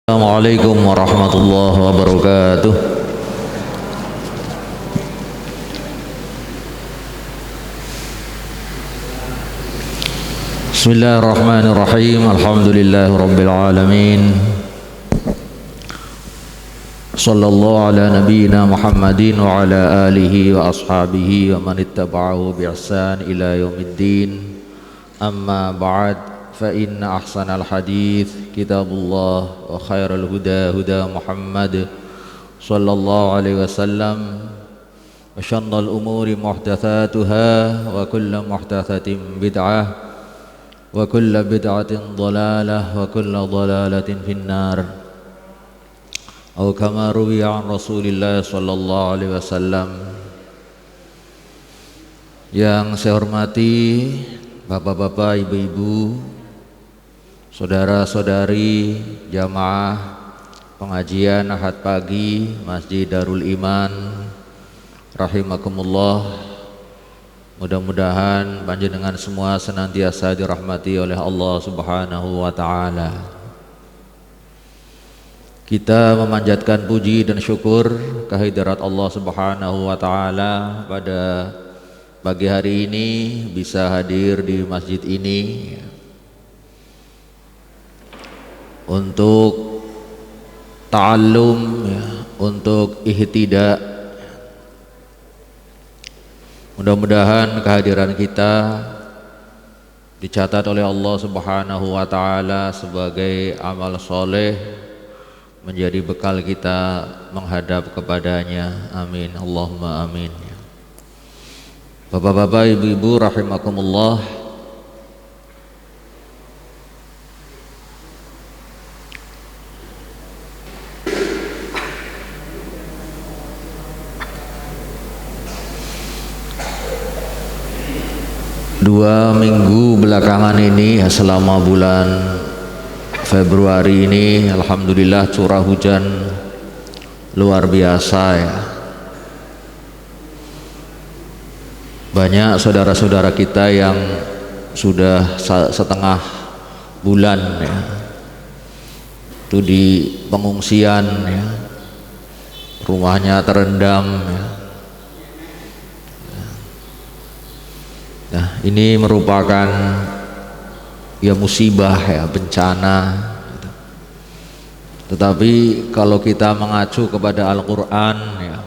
Assalamualaikum warahmatullahi wabarakatuh. Bismillahirrahmanirrahim. Alhamdulillahi rabbil alamin. Sallallahu ala nabiyyina Muhammadin wa ala alihi wa ashabihi wa man ittaba'ahu bi ihsan ila yaumiddin. Amma ba'd. فإن أحسن الحديث كتاب الله وخير الهدى هدى محمد صلى الله عليه وسلم وشر الأمور محدثاتها وكل محدثة بدعة وكل بدعة ضلالة وكل ضلالة في النار أو كما روي عن رسول الله صلى الله عليه وسلم. Yang saya hormati bapak-bapak, ibu-ibu, saudara-saudari jamaah pengajian Ahad pagi Masjid Darul Iman rahimakumullah. Mudah-mudahan panjenengan semua senantiasa dirahmati oleh Allah Subhanahu wa taala. Kita memanjatkan puji dan syukur kehadirat Allah Subhanahu wa taala pada pagi hari ini bisa hadir di masjid ini untuk ta'allum ya, untuk ihtida. Mudah-mudahan kehadiran kita dicatat oleh Allah Subhanahu wa taala sebagai amal soleh, menjadi bekal kita menghadap kepadanya. Amin Allahumma amin. Bapak-bapak, ibu-ibu rahimakumullah, dua minggu belakangan ini selama bulan Februari ini alhamdulillah curah hujan luar biasa ya. Banyak saudara-saudara kita yang sudah setengah bulan ya, itu di pengungsian ya, rumahnya terendam ya. Nah, ini merupakan ya musibah ya, bencana gitu. Tetapi kalau kita mengacu kepada Al-Quran ya,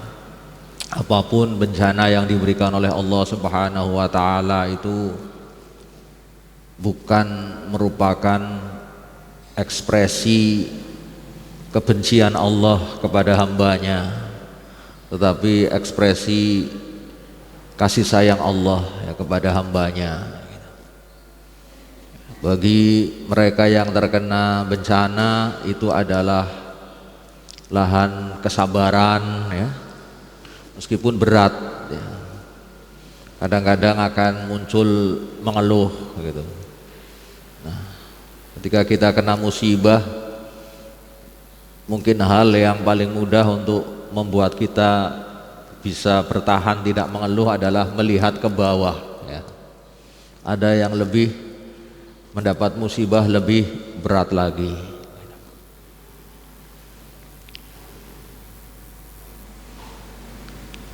apapun bencana yang diberikan oleh Allah Subhanahu wa taala itu bukan merupakan ekspresi kebencian Allah kepada hambanya, tetapi ekspresi kasih sayang Allah ya kepada hambanya. Bagi mereka yang terkena bencana itu adalah lahan kesabaran ya, meskipun berat ya. Kadang-kadang akan muncul mengeluh gitu. Nah, ketika kita kena musibah, mungkin hal yang paling mudah untuk membuat kita bisa bertahan tidak mengeluh adalah melihat ke bawah ya. Ada yang lebih mendapat musibah lebih berat lagi.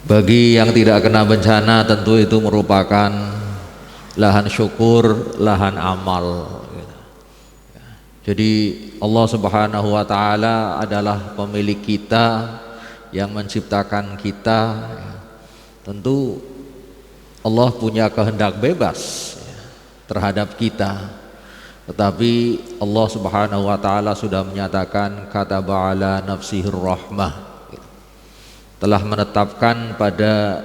Bagi yang tidak kena bencana tentu itu merupakan lahan syukur, lahan amal. Jadi Allah Subhanahu wa taala adalah pemilik kita, yang menciptakan kita. Tentu Allah punya kehendak bebas terhadap kita, tetapi Allah Subhanahu wa taala sudah menyatakan kataba ala nafsihir rahmah, telah menetapkan pada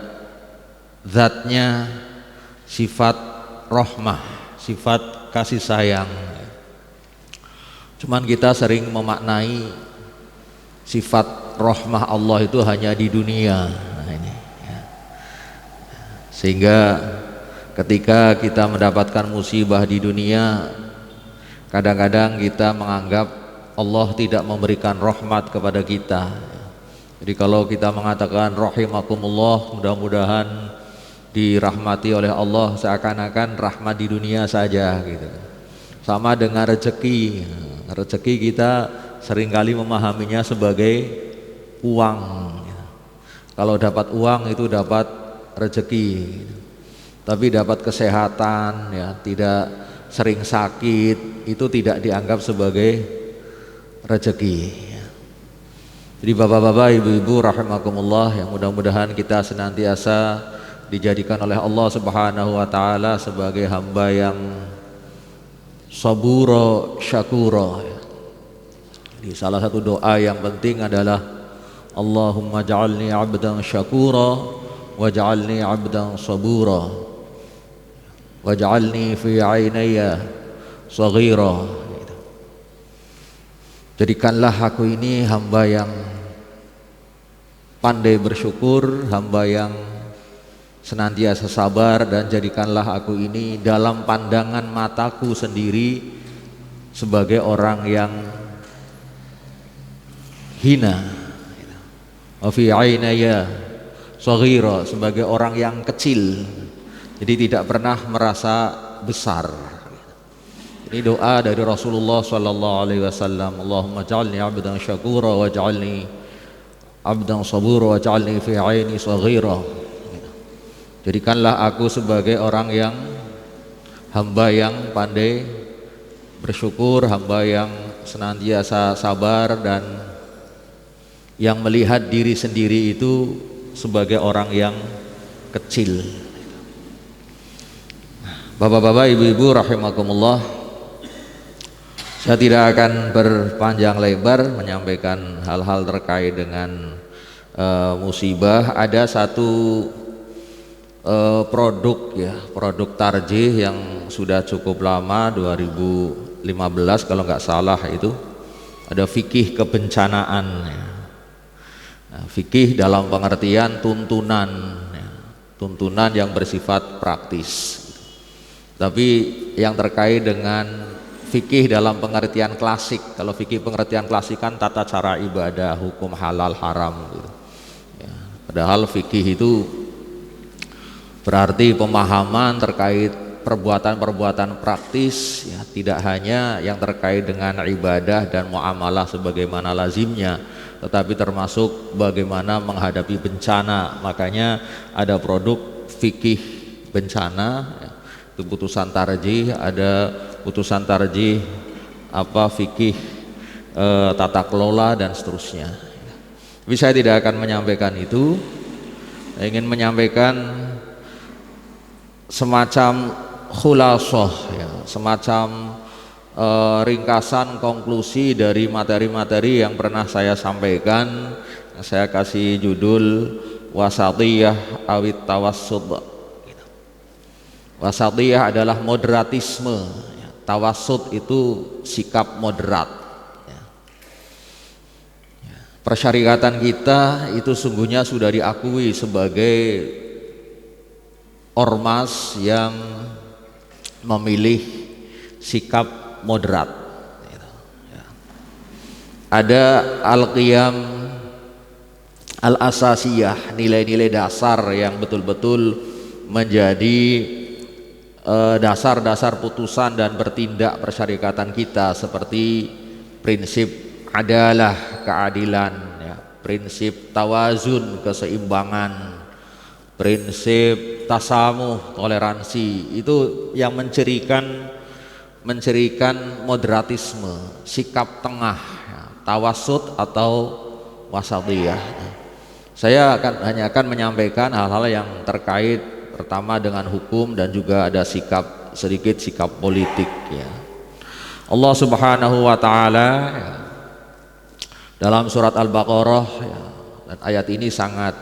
zatnya sifat rahmah, sifat kasih sayang. Cuman kita sering memaknai sifat rahmah Allah itu hanya di dunia. Nah, ini ya. Sehingga ketika kita mendapatkan musibah di dunia, kadang-kadang kita menganggap Allah tidak memberikan rahmat kepada kita. Jadi kalau kita mengatakan rahimakumullah, mudah-mudahan dirahmati oleh Allah, seakan-akan rahmat di dunia saja gitu. Sama dengan rezeki. Rezeki kita seringkali memahaminya sebagai uang. Kalau dapat uang itu dapat rezeki. Tapi dapat kesehatan, ya, tidak sering sakit, itu tidak dianggap sebagai rezeki. Jadi bapak-bapak, ibu-ibu rahimakumullah, yang mudah-mudahan kita senantiasa dijadikan oleh Allah Subhanahu wa taala sebagai hamba yang sabura syakura. Jadi salah satu doa yang penting adalah Allahumma ja'alni 'abdan syakura waj'alni 'abdan sabura waj'alni fi 'ainayya saghira. Jadikanlah aku ini hamba yang pandai bersyukur, hamba yang senantiasa sabar, dan jadikanlah aku ini dalam pandangan mataku sendiri sebagai orang yang hina, wa fi 'ainayya saghira, sebagai orang yang kecil. Jadi tidak pernah merasa besar. Ini doa dari Rasulullah sallallahu alaihi wasallam. Allahumma ja'alni 'abdan syakura waj'alni 'abdan sabura waj'alni fi 'aini saghira. Jadikanlah aku sebagai orang yang hamba yang pandai bersyukur, hamba yang senantiasa sabar, dan yang melihat diri sendiri itu sebagai orang yang kecil. Bapak-bapak, ibu-ibu rahimakumullah, saya tidak akan berpanjang lebar menyampaikan hal-hal terkait dengan musibah. Ada satu produk, ya, produk tarjih yang sudah cukup lama, 2015 kalau nggak salah, itu ada fikih kebencanaan, ya. Nah, fikih dalam pengertian tuntunan, ya, tuntunan yang bersifat praktis. Tapi yang terkait dengan fikih dalam pengertian klasik, kalau fikih pengertian klasik kan tata cara ibadah, hukum halal haram, gitu. Ya, padahal fikih itu berarti pemahaman terkait perbuatan-perbuatan praktis, ya, tidak hanya yang terkait dengan ibadah dan muamalah sebagaimana lazimnya, tetapi termasuk bagaimana menghadapi bencana. Makanya ada produk fikih bencana, ya, itu putusan tarjih, ada putusan tarjih fikih tata kelola dan seterusnya. Tapi saya tidak akan menyampaikan itu. Saya ingin menyampaikan semacam khulasah, ya, semacam ringkasan konklusi dari materi-materi yang pernah saya sampaikan. Saya kasih judul wasatiyah awit tawassud. Wasatiyah adalah moderatisme, ya. Tawassud itu sikap moderat, ya. Persyarikatan kita itu sungguhnya sudah diakui sebagai ormas yang memilih sikap moderat, gitu, ya. Ada al-qiyam al-asasiyah, nilai-nilai dasar yang betul-betul menjadi dasar-dasar putusan dan bertindak persyarikatan kita, seperti prinsip adalah keadilan, ya, prinsip tawazun keseimbangan, prinsip tasamuh toleransi. Itu yang mencirikan moderatisme, sikap tengah, ya, tawassut atau wasatiyah. Saya hanya akan menyampaikan hal-hal yang terkait pertama dengan hukum dan juga ada sedikit sikap politik, ya. Allah Subhanahu wa taala, ya, dalam surat Al-Baqarah, ya, dan ayat ini sangat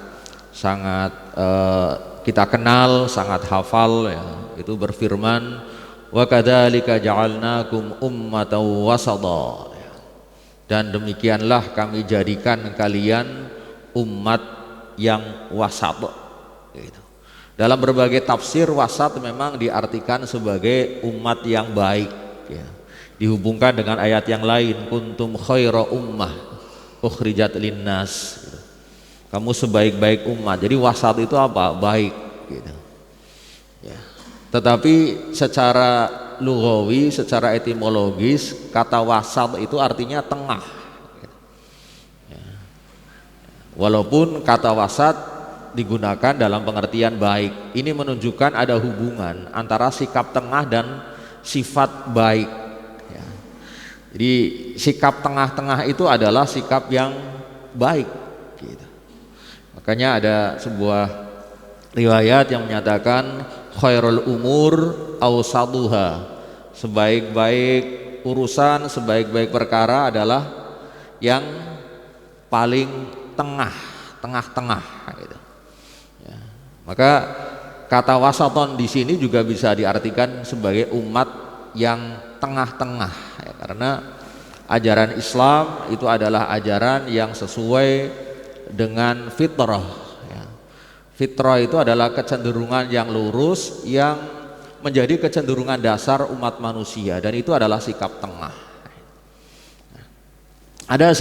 kita kenal, sangat hafal, ya, itu berfirman wa kadzalika ja'alnakum ummatan wasata, ya, dan demikianlah kami jadikan kalian umat yang wasat, gitu. Dalam berbagai tafsir, wasat memang diartikan sebagai umat yang baik, ya. Dihubungkan dengan ayat yang lain, kuntum khaira ummah ukhrijat linnas, gitu. Kamu sebaik-baik umat. Jadi wasat itu apa? Baik, gitu, ya. Tetapi secara lughawi, secara etimologis, kata wasat itu artinya tengah. Walaupun kata wasat digunakan dalam pengertian baik, ini menunjukkan ada hubungan antara sikap tengah dan sifat baik. Jadi sikap tengah-tengah itu adalah sikap yang baik. Makanya ada sebuah riwayat yang menyatakan khairul umur awsaduha, sebaik-baik urusan, sebaik-baik perkara adalah yang paling tengah-tengah gitu. Ya. Maka kata wasaton di sini juga bisa diartikan sebagai umat yang tengah-tengah, ya, karena ajaran Islam itu adalah ajaran yang sesuai dengan fitrah. Ya. Fitrah itu adalah kecenderungan yang lurus yang menjadi kecenderungan dasar umat manusia, dan itu adalah sikap tengah. Ada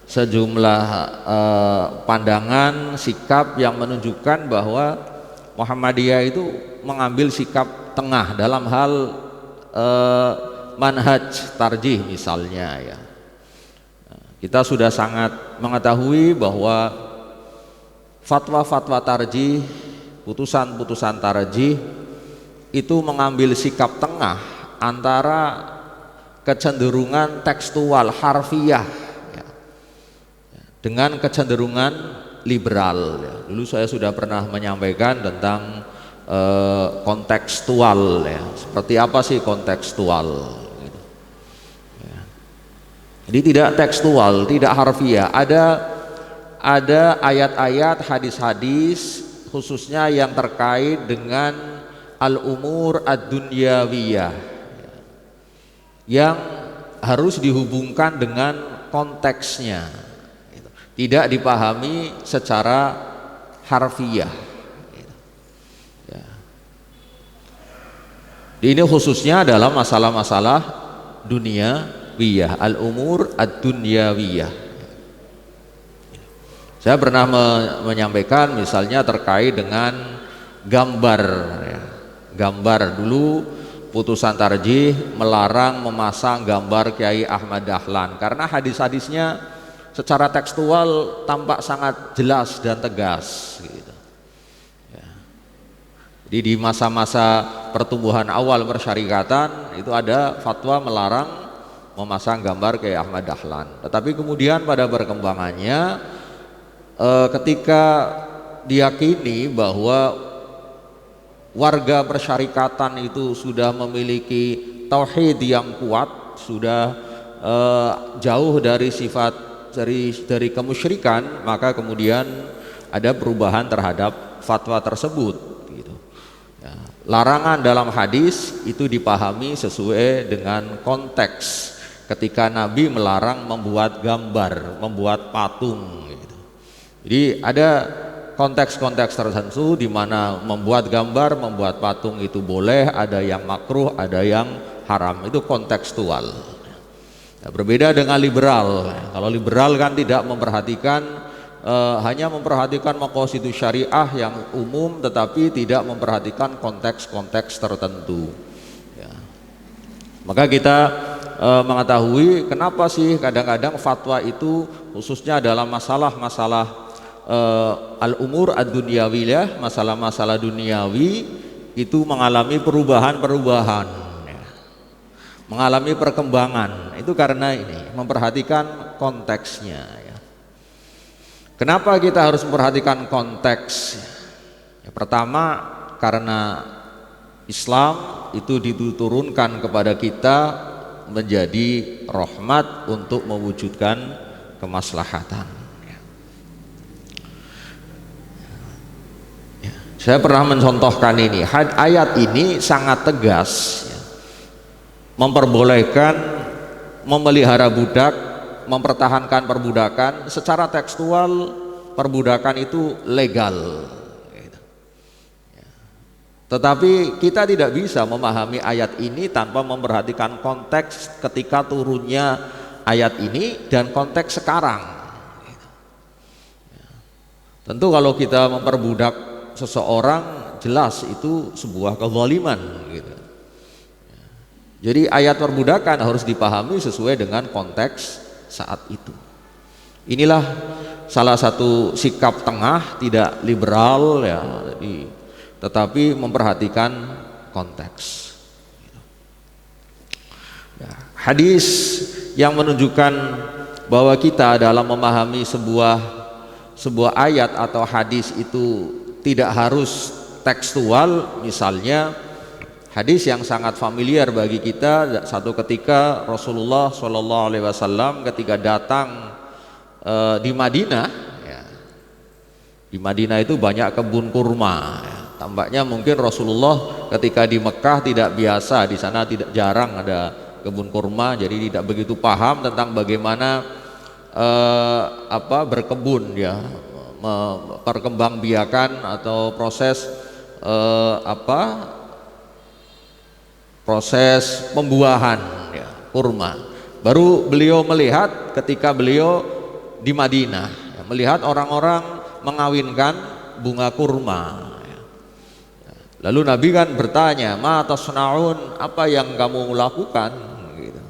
sejumlah pandangan, sikap yang menunjukkan bahwa Muhammadiyah itu mengambil sikap tengah dalam hal manhaj tarjih misalnya, ya. Kita sudah sangat mengetahui bahwa fatwa-fatwa tarjih, putusan-putusan tarjih itu mengambil sikap tengah antara kecenderungan tekstual harfiah, ya, dengan kecenderungan liberal, ya. Dulu saya sudah pernah menyampaikan tentang kontekstual, ya. Seperti apa sih kontekstual gitu. Ya. Jadi tidak tekstual, tidak harfiah. Ada ayat-ayat, hadis-hadis khususnya yang terkait dengan al-umur ad-dunyawiyah, yang harus dihubungkan dengan konteksnya, tidak dipahami secara harfiah. Ini khususnya dalam masalah-masalah duniawiyah, al-umur ad-dunyawiyah. Saya pernah menyampaikan misalnya terkait dengan gambar, ya. Gambar, dulu putusan tarjih melarang memasang gambar Kiai Ahmad Dahlan karena hadis-hadisnya secara tekstual tampak sangat jelas dan tegas gitu. Jadi di masa-masa pertumbuhan awal persyarikatan itu ada fatwa melarang memasang gambar kayak Ahmad Dahlan. Tetapi kemudian pada perkembangannya ketika diyakini bahwa warga persyarikatan itu sudah memiliki tauhid yang kuat, sudah jauh dari sifat dari kemusyrikan, maka kemudian ada perubahan terhadap fatwa tersebut. Larangan dalam hadis itu dipahami sesuai dengan konteks ketika Nabi melarang membuat gambar, membuat patung gitu. Jadi ada konteks-konteks tertentu di mana membuat gambar, membuat patung itu boleh, ada yang makruh, ada yang haram, itu kontekstual. Nah, berbeda dengan liberal. Kalau liberal kan tidak memperhatikan, hanya memperhatikan maqasid syariah yang umum, tetapi tidak memperhatikan konteks-konteks tertentu, ya. Maka kita mengetahui kenapa sih kadang-kadang fatwa itu khususnya dalam masalah-masalah al-umur ad-dunyawiyah, masalah-masalah duniawi itu mengalami perubahan-perubahan, ya. Mengalami perkembangan. Itu karena ini memperhatikan konteksnya, ya. Kenapa kita harus memperhatikan konteks? Ya, pertama karena Islam itu diturunkan kepada kita menjadi rahmat untuk mewujudkan kemaslahatan. Ya. Saya pernah mencontohkan ini. Ayat ini sangat tegas, ya, memperbolehkan memelihara budak, mempertahankan perbudakan. Secara tekstual perbudakan itu legal, tetapi kita tidak bisa memahami ayat ini tanpa memperhatikan konteks ketika turunnya ayat ini dan konteks sekarang. Tentu kalau kita memperbudak seseorang, jelas itu sebuah kezaliman gitu. Jadi ayat perbudakan harus dipahami sesuai dengan konteks saat itu. Inilah salah satu sikap tengah, tidak liberal ya, tetapi memperhatikan konteks. Ya, hadis yang menunjukkan bahwa kita dalam memahami sebuah ayat atau hadis itu tidak harus tekstual, misalnya hadis yang sangat familiar bagi kita, satu ketika Rasulullah SAW ketika datang di Madinah, ya, di Madinah itu banyak kebun kurma. Ya. Tampaknya mungkin Rasulullah ketika di Mekah tidak biasa, di sana tidak jarang ada kebun kurma, jadi tidak begitu paham tentang bagaimana berkebun ya, perkembangbiakan atau proses proses pembuahan ya, kurma. Baru beliau melihat ketika beliau di Madinah ya, melihat orang-orang mengawinkan bunga kurma ya. Lalu Nabi kan bertanya, ma tasnaun, apa yang kamu lakukan gitu.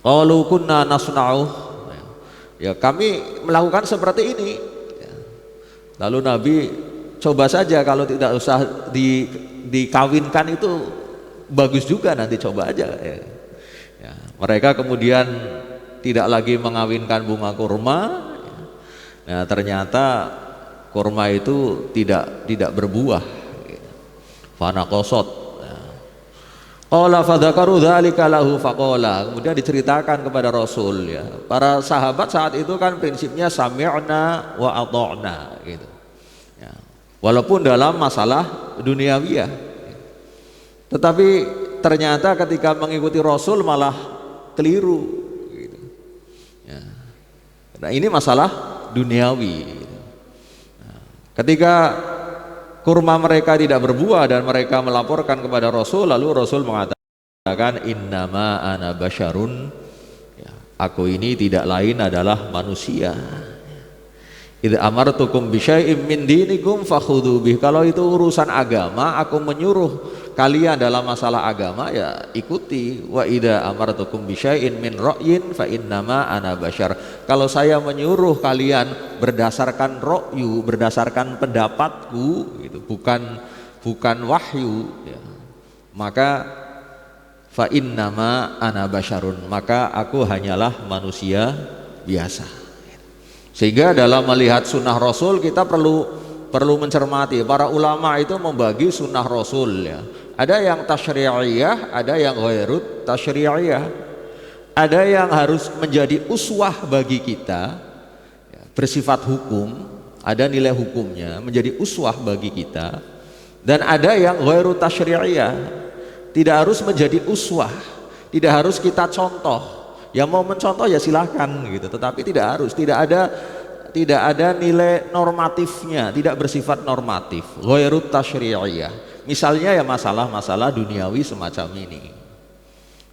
Qalu kunna nasna'u, ya kami melakukan seperti ini ya. Lalu Nabi, coba saja kalau tidak usah dikawinkan itu bagus juga, nanti coba aja ya. Ya, mereka kemudian tidak lagi mengawinkan bunga kurma ya. Nah, ternyata kurma itu tidak berbuah gitu. Fanaqasat ya. Qala fadzakaru dzalika lahu faqala, kemudian diceritakan kepada Rasul ya. Para sahabat saat itu kan prinsipnya sami'na wa ata'na gitu. Ya. Walaupun dalam masalah duniawiyah, tetapi ternyata ketika mengikuti Rasul malah keliru gitu. Ya. Nah, ini masalah duniawi. Nah, ketika kurma mereka tidak berbuah dan mereka melaporkan kepada Rasul, lalu Rasul mengatakan innama ana basyarun, ya, aku ini tidak lain adalah manusia. Idza amartukum bi syai'in min dinikum fakhudhu bih. Kalau itu urusan agama, aku menyuruh kalian dalam masalah agama ya ikuti. Wa idza amartukum bi syai'in min ra'yin fa innama ana basyar. Kalau saya menyuruh kalian berdasarkan ra'yu, berdasarkan pendapatku itu bukan wahyu ya, maka fa innama ana basyarun, maka aku hanyalah manusia biasa. Sehingga dalam melihat sunnah Rasul kita perlu mencermati. Para ulama itu membagi sunnah Rasul ya. Ada yang tasyri'iyah, ada yang ghairut tasyri'iyah. Ada yang harus menjadi uswah bagi kita ya, bersifat hukum, ada nilai hukumnya, menjadi uswah bagi kita. Dan ada yang ghairut tasyri'iyah, tidak harus menjadi uswah, tidak harus kita contoh. Yang mau mencontoh ya silahkan gitu, tetapi tidak harus, tidak ada nilai normatifnya, tidak bersifat normatif. Ghairut tasyri'iyah. Misalnya ya masalah-masalah duniawi semacam ini.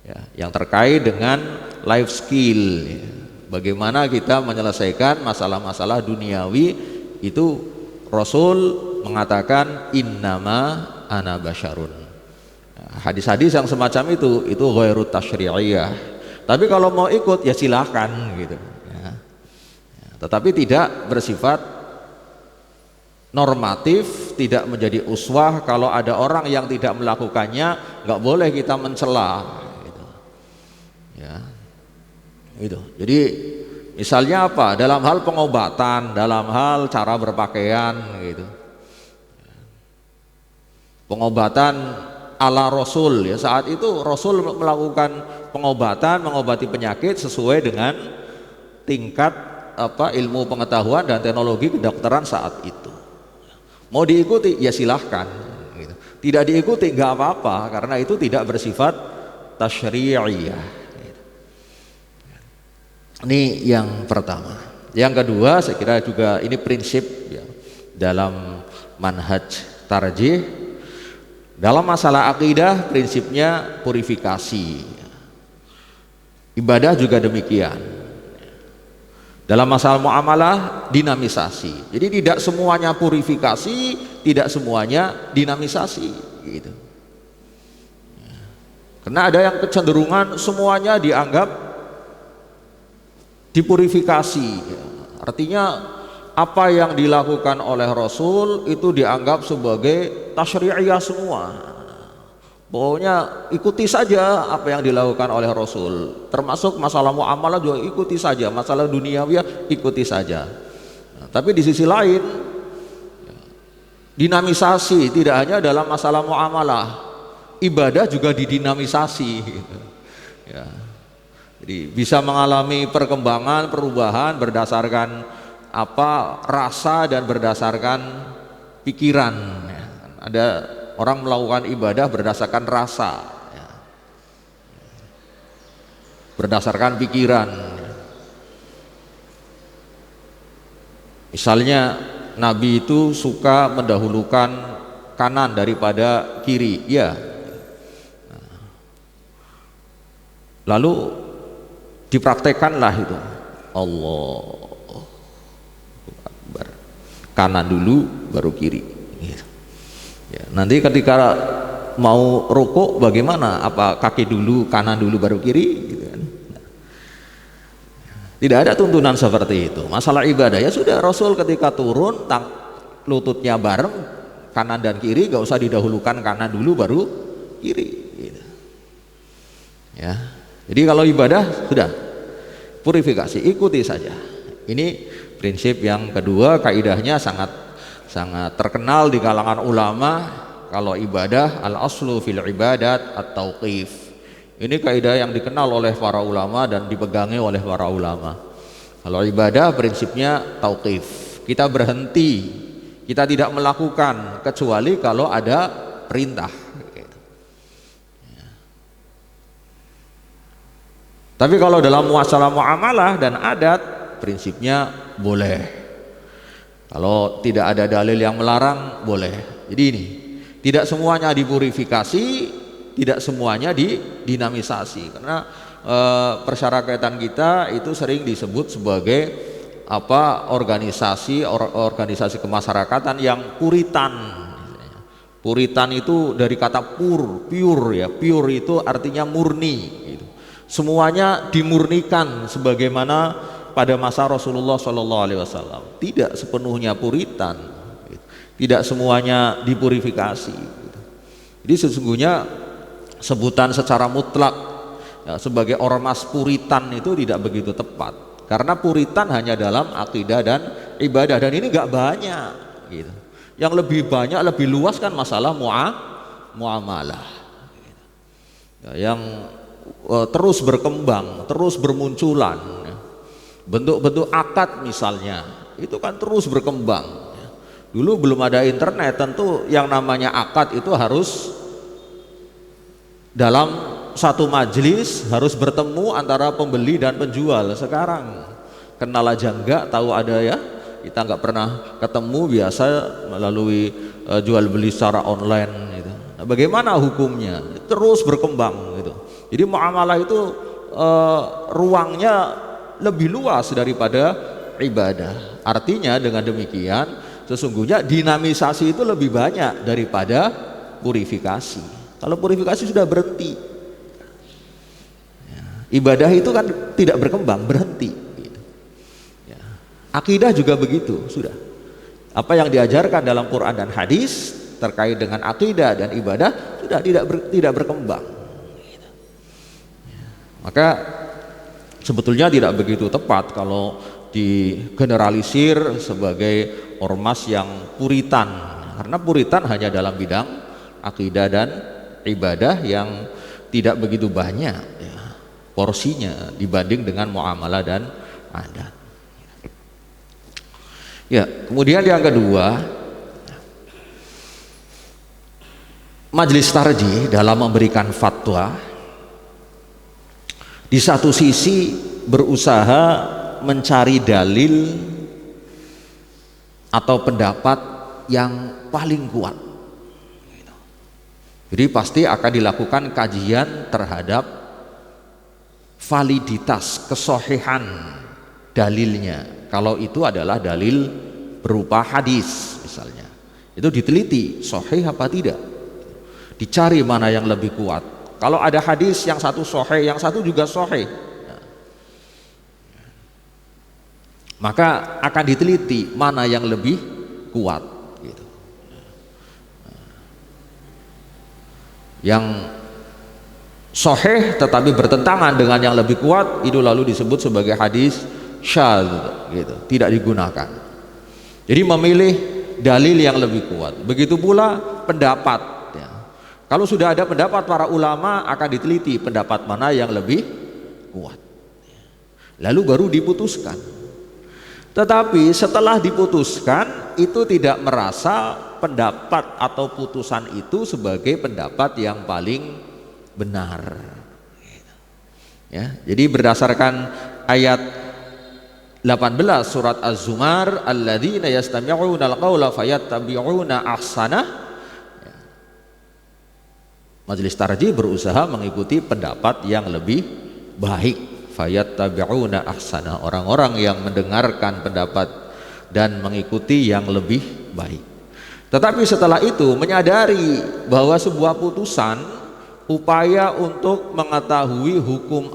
Ya, yang terkait dengan life skill. Ya. Bagaimana kita menyelesaikan masalah-masalah duniawi itu Rasul mengatakan innama ana basyarun. Hadis-hadis yang semacam itu ghairut tasyri'iyah. Tapi kalau mau ikut ya silahkan gitu ya. Tetapi tidak bersifat normatif, tidak menjadi uswah. Kalau ada orang yang tidak melakukannya nggak boleh kita mencela gitu. Ya. Itu. Jadi misalnya apa? Dalam hal pengobatan, dalam hal cara berpakaian gitu. Pengobatan ala Rasul ya, saat itu Rasul melakukan pengobatan, mengobati penyakit sesuai dengan tingkat ilmu pengetahuan dan teknologi kedokteran saat itu. Mau diikuti ya silahkan gitu. Tidak diikuti nggak apa-apa karena itu tidak bersifat tasyri'iyah gitu. Ini yang pertama. Yang kedua saya kira juga ini prinsip ya, dalam manhaj tarjih. Dalam masalah akidah prinsipnya purifikasi. Ibadah juga demikian. Dalam masalah muamalah dinamisasi. Jadi tidak semuanya purifikasi, tidak semuanya dinamisasi gitu. Karena ada yang kecenderungan semuanya dianggap dipurifikasi. Artinya apa yang dilakukan oleh Rasul itu dianggap sebagai tasyri'iyah semua. Pokoknya ikuti saja apa yang dilakukan oleh Rasul. Termasuk masalah muamalah juga ikuti saja, masalah duniawi ikuti saja. Nah, tapi di sisi lain dinamisasi tidak hanya dalam masalah muamalah, ibadah juga didinamisasi gitu. Ya. Jadi bisa mengalami perkembangan, perubahan berdasarkan apa rasa dan berdasarkan pikiran. Ya. Ada orang melakukan ibadah berdasarkan rasa, ya. Berdasarkan pikiran. Misalnya Nabi itu suka mendahulukan kanan daripada kiri, ya. Lalu dipraktekanlah itu, Allah Akbar, kanan dulu baru kiri. Gitu. Ya, nanti ketika mau rukuk bagaimana? Apa kaki dulu, kanan dulu baru kiri? Gitu kan. Tidak ada tuntunan seperti itu. Masalah ibadah ya sudah, Rasul ketika turun lututnya bareng kanan dan kiri, gak usah didahulukan kanan dulu baru kiri. Gitu. Ya, jadi kalau ibadah sudah purifikasi, ikuti saja. Ini prinsip yang kedua, kaidahnya sangat terkenal di kalangan ulama. Kalau ibadah, al-aslu fil ibadat at-tauqif. Ini kaidah yang dikenal oleh para ulama dan dipegangi oleh para ulama. Kalau ibadah prinsipnya tauqif, kita berhenti, kita tidak melakukan kecuali kalau ada perintah. Tapi kalau dalam masalah muamalah dan adat prinsipnya boleh. Kalau tidak ada dalil yang melarang boleh. Jadi ini tidak semuanya dipurifikasi, tidak semuanya didinamisasi. Karena persyaratan kita itu sering disebut sebagai apa organisasi kemasyarakatan yang puritan. Puritan itu dari kata pure ya. Pure itu artinya murni. Gitu. Semuanya dimurnikan sebagaimana pada masa Rasulullah SAW. Tidak sepenuhnya puritan, tidak semuanya dipurifikasi. Jadi sesungguhnya sebutan secara mutlak ya, sebagai ormas puritan itu tidak begitu tepat, karena puritan hanya dalam akidah dan ibadah, dan ini nggak banyak. Gitu. Yang lebih banyak, lebih luas kan masalah muamalah, ya, yang terus berkembang, terus bermunculan. Bentuk-bentuk akad misalnya itu kan terus berkembang. Dulu belum ada internet, tentu yang namanya akad itu harus dalam satu majelis, harus bertemu antara pembeli dan penjual. Sekarang kenal aja enggak, tahu ada ya, kita nggak pernah ketemu, biasa melalui jual beli secara online gitu. Nah, bagaimana hukumnya? Terus berkembang gitu. Jadi muamalah itu ruangnya lebih luas daripada ibadah. Artinya dengan demikian sesungguhnya dinamisasi itu lebih banyak daripada purifikasi. Kalau purifikasi sudah berhenti, ya, ibadah itu kan tidak berkembang, berhenti. Ya. Akidah juga begitu, sudah. Apa yang diajarkan dalam Quran dan hadis terkait dengan akidah dan ibadah sudah tidak berkembang. Maka sebetulnya tidak begitu tepat kalau digeneralisir sebagai ormas yang puritan, karena puritan hanya dalam bidang akidah dan ibadah yang tidak begitu banyak ya, porsinya dibanding dengan muamalah dan adat. Ya, kemudian yang kedua, majelis tarjih dalam memberikan fatwa di satu sisi berusaha mencari dalil atau pendapat yang paling kuat. Jadi pasti akan dilakukan kajian terhadap validitas, kesohihan dalilnya. Kalau itu adalah dalil berupa hadis misalnya, itu diteliti sahih apa tidak, dicari mana yang lebih kuat. Kalau ada hadis yang satu sahih, yang satu juga sahih, maka akan diteliti mana yang lebih kuat gitu. Yang sahih tetapi bertentangan dengan yang lebih kuat itu lalu disebut sebagai hadis syadz gitu, tidak digunakan. Jadi memilih dalil yang lebih kuat. Begitu pula pendapat ya. Kalau sudah ada pendapat para ulama akan diteliti pendapat mana yang lebih kuat, lalu baru diputuskan. Tetapi setelah diputuskan itu tidak merasa pendapat atau putusan itu sebagai pendapat yang paling benar ya. Jadi berdasarkan ayat 18 surat Az-Zumar, alladzina yastami'una al-qaula fayattabi'una ahsanah, majelis tarjih berusaha mengikuti pendapat yang lebih baik. Fayattabi'una ahsana, orang-orang yang mendengarkan pendapat dan mengikuti yang lebih baik. Tetapi setelah itu menyadari bahwa sebuah putusan, upaya untuk mengetahui hukum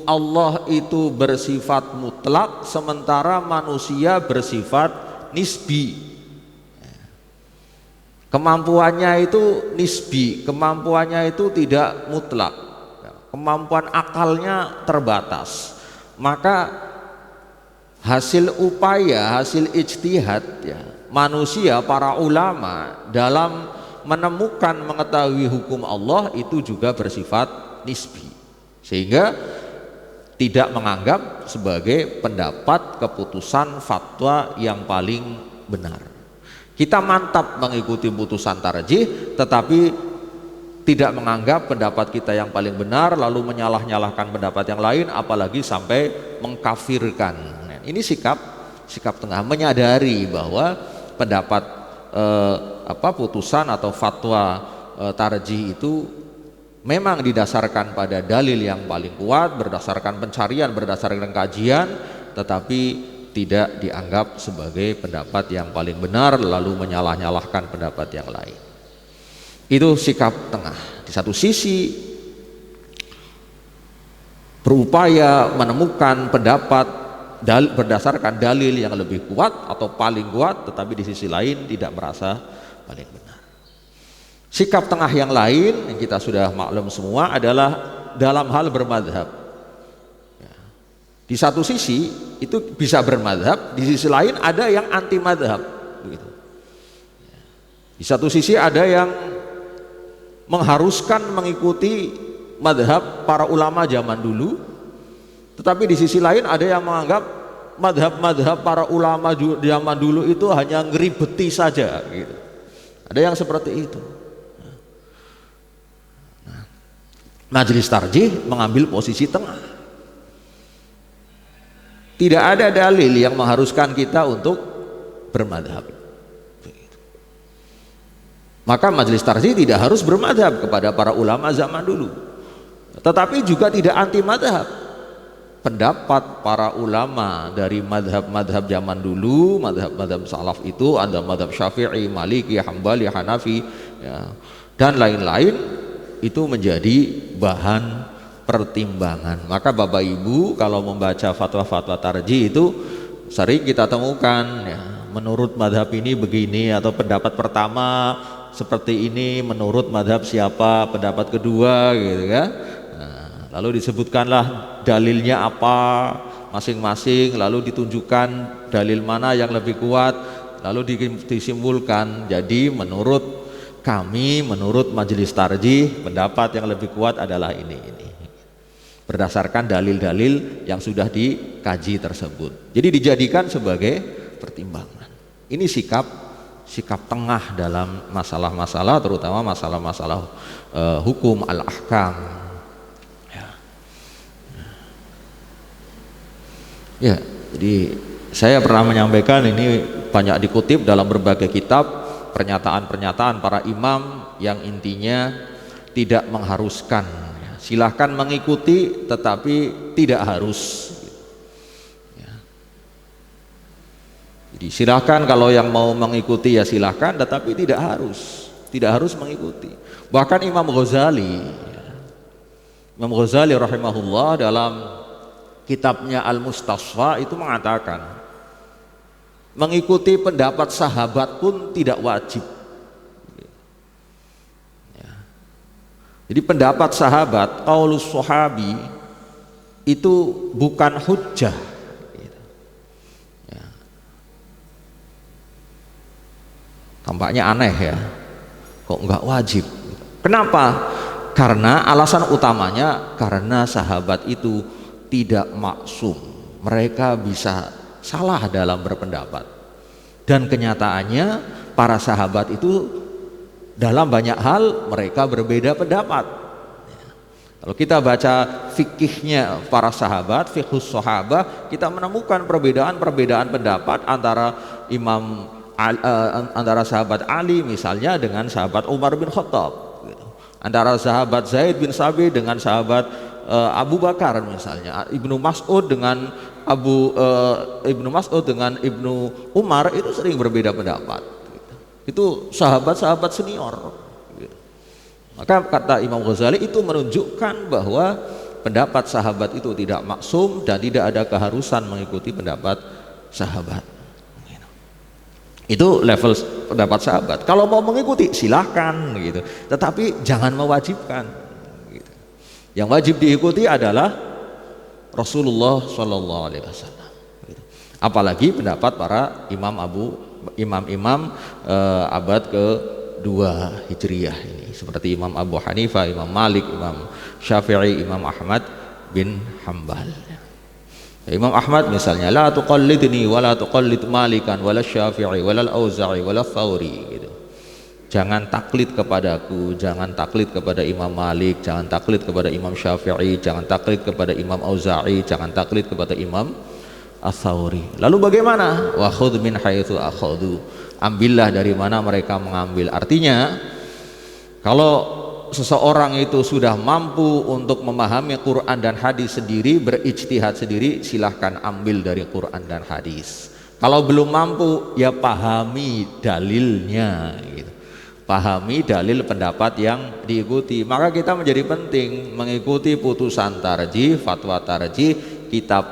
Allah itu bersifat mutlak, sementara manusia bersifat nisbi. Kemampuannya itu nisbi, kemampuannya itu tidak mutlak. Kemampuan akalnya terbatas, maka hasil upaya, hasil ijtihad ya, manusia, para ulama dalam menemukan mengetahui hukum Allah itu juga bersifat nisbi, sehingga tidak menganggap sebagai pendapat, keputusan, fatwa yang paling benar. Kita mantap mengikuti putusan tarjih, tetapi tidak menganggap pendapat kita yang paling benar, lalu menyalah-nyalahkan pendapat yang lain, apalagi sampai mengkafirkan. Nah, ini sikap tengah, menyadari bahwa pendapat putusan atau fatwa tarjih itu memang didasarkan pada dalil yang paling kuat, berdasarkan pencarian, berdasarkan kajian, tetapi tidak dianggap sebagai pendapat yang paling benar, lalu menyalah-nyalahkan pendapat yang lain. Itu sikap tengah. Di satu sisi berupaya menemukan pendapat berdasarkan dalil yang lebih kuat atau paling kuat, tetapi di sisi lain tidak merasa paling benar. Sikap tengah yang lain yang kita sudah maklum semua adalah dalam hal bermadhab. Di satu sisi itu bisa bermadhab, di sisi lain ada yang anti madhab. Di satu sisi ada yang mengharuskan mengikuti madhab para ulama zaman dulu, tetapi di sisi lain ada yang menganggap madhab para ulama zaman dulu itu hanya ngeribeti saja gitu. Ada yang seperti itu. Nah, majelis tarjih mengambil posisi tengah. Tidak ada dalil yang mengharuskan kita untuk bermadhab. Maka majelis tarjih tidak harus bermadhab kepada para ulama zaman dulu, tetapi juga tidak anti madhab. Pendapat para ulama dari madhab-madhab zaman dulu, madhab-madhab salaf itu ada madhab Syafi'i, Maliki, Hambali, Hanafi ya, dan lain-lain, itu menjadi bahan pertimbangan. Maka Bapak Ibu kalau membaca fatwa-fatwa tarjih itu sering kita temukan ya, menurut madhab ini begini, atau pendapat pertama seperti ini menurut madhab siapa, pendapat kedua gitu kan. Nah, lalu disebutkanlah dalilnya apa masing-masing, lalu ditunjukkan dalil mana yang lebih kuat, lalu disimpulkan, jadi menurut kami, menurut majelis tarjih, pendapat yang lebih kuat adalah ini berdasarkan dalil-dalil yang sudah dikaji tersebut. Jadi dijadikan sebagai pertimbangan. Ini sikap tengah dalam masalah-masalah, terutama masalah-masalah hukum al-ahkam ya. Jadi saya pernah menyampaikan, ini banyak dikutip dalam berbagai kitab, pernyataan-pernyataan para imam yang intinya tidak mengharuskan, silahkan mengikuti tetapi tidak harus. Jadi silahkan, kalau yang mau mengikuti ya silahkan, tetapi tidak harus. tidak harus mengikuti. Bahkan Imam Ghazali rahimahullah dalam kitabnya Al-Mustasfa itu mengatakan mengikuti pendapat sahabat pun tidak wajib. Jadi pendapat sahabat, qaulus sahabi itu bukan hujjah. Tampaknya aneh ya, kok nggak wajib? Kenapa? Karena alasan utamanya karena sahabat itu tidak maksum, mereka bisa salah dalam berpendapat, dan kenyataannya para sahabat itu dalam banyak hal mereka berbeda pendapat. Kalau kita baca fikihnya para sahabat, fikhus sahabah, kita menemukan perbedaan pendapat antara sahabat Ali misalnya dengan sahabat Umar bin Khattab, antara sahabat Zaid bin Sabit dengan sahabat Abu Bakar misalnya, Ibnu Mas'ud dengan Ibnu Umar itu sering berbeda pendapat. Itu sahabat-sahabat senior. Maka kata Imam Ghazali itu menunjukkan bahwa pendapat sahabat itu tidak maksum dan tidak ada keharusan mengikuti pendapat sahabat. Itu level pendapat sahabat. Kalau mau mengikuti silahkan gitu, tetapi jangan mewajibkan gitu. Yang wajib diikuti adalah Rasulullah Shallallahu Alaihi Wasallam gitu. Apalagi pendapat para imam abad ke-2 Hijriyah ini, seperti Imam Abu Hanifah, Imam Malik, Imam Syafi'i, Imam Ahmad bin Hambal. Imam Ahmad misalnya, la tuqallidni wa la tuqallid Malikan wala Syafi'i wala Auza'i wala Thawri gitu. Jangan taklid kepadaku, jangan taklid kepada Imam Malik, jangan taklid kepada Imam Syafi'i, jangan taklid kepada Imam Auza'i, jangan taklid kepada Imam Ats-Tsauri. Lalu bagaimana? Wa khudh min haitsu akhadhu. Ambillah dari mana mereka mengambil. Artinya kalau seseorang itu sudah mampu untuk memahami Quran dan hadis sendiri, berijtihad sendiri, silahkan ambil dari Quran dan hadis. Kalau belum mampu, ya pahami dalilnya gitu. Pahami dalil pendapat yang diikuti. Maka kita menjadi penting mengikuti putusan tarjih, fatwa tarjih, kita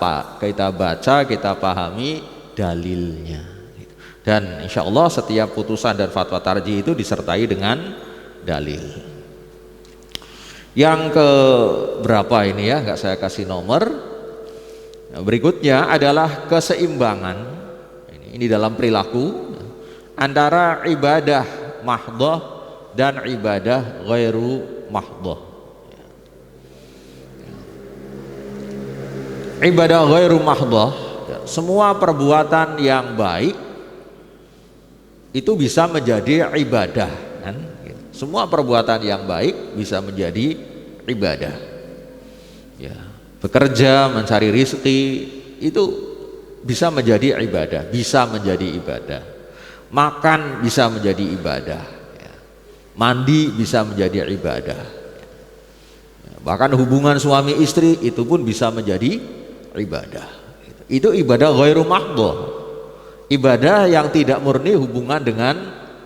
baca, kita pahami dalilnya gitu. Dan insya Allah setiap putusan dan fatwa tarjih itu disertai dengan dalil. Yang ke berapa ini ya, nggak saya kasih nomor. Berikutnya adalah keseimbangan ini dalam perilaku antara ibadah mahdhah dan ibadah ghairu mahdhah. Ibadah ghairu mahdhah, semua perbuatan yang baik itu bisa menjadi ibadah kan? Semua perbuatan yang baik bisa menjadi ibadah. Ya, bekerja, mencari rezeki itu bisa menjadi ibadah, bisa menjadi ibadah. Makan bisa menjadi ibadah. Ya. Mandi bisa menjadi ibadah. Ya. Bahkan hubungan suami istri itu pun bisa menjadi ibadah. Itu ibadah ghairu mahdhah. Ibadah yang tidak murni hubungan dengan